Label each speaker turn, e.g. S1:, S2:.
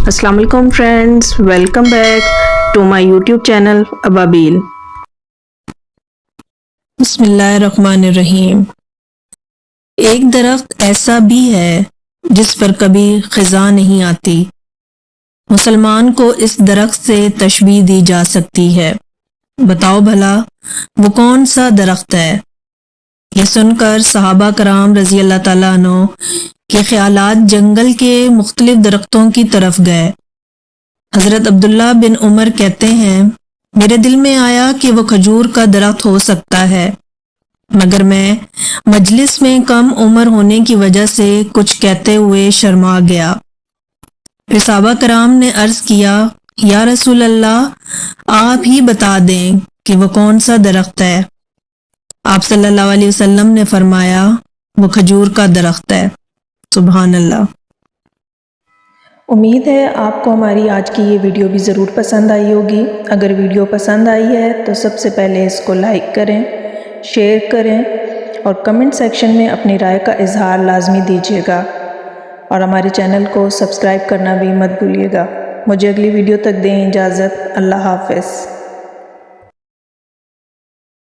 S1: السلام علیکم friends, welcome back to my YouTube channel Ababeel. بسم اللہ الرحمن الرحیم۔ ایک درخت ایسا بھی ہے جس پر کبھی خزاں نہیں آتی۔ مسلمان کو اس درخت سے تشبیہ دی جا سکتی ہے۔ بتاؤ بھلا وہ کون سا درخت ہے؟ یہ سن کر صحابہ کرام رضی اللہ تعالیٰ عنہ کے خیالات جنگل کے مختلف درختوں کی طرف گئے۔ حضرت عبداللہ بن عمر کہتے ہیں، میرے دل میں آیا کہ وہ کھجور کا درخت ہو سکتا ہے، مگر میں مجلس میں کم عمر ہونے کی وجہ سے کچھ کہتے ہوئے شرما گیا۔ پھر صحابہ کرام نے عرض کیا، یا رسول اللہ، آپ ہی بتا دیں کہ وہ کون سا درخت ہے۔ آپ صلی اللہ علیہ وسلم نے فرمایا، وہ کھجور کا درخت ہے۔ سبحان اللہ۔ امید ہے آپ کو ہماری آج کی یہ ویڈیو بھی ضرور پسند آئی ہوگی۔ اگر ویڈیو پسند آئی ہے تو سب سے پہلے اس کو لائک کریں، شیئر کریں اور کمنٹ سیکشن میں اپنی رائے کا اظہار لازمی دیجیے گا، اور ہمارے چینل کو سبسکرائب کرنا بھی مت بھولیے گا۔ مجھے اگلی ویڈیو تک دیں اجازت۔ اللہ حافظ۔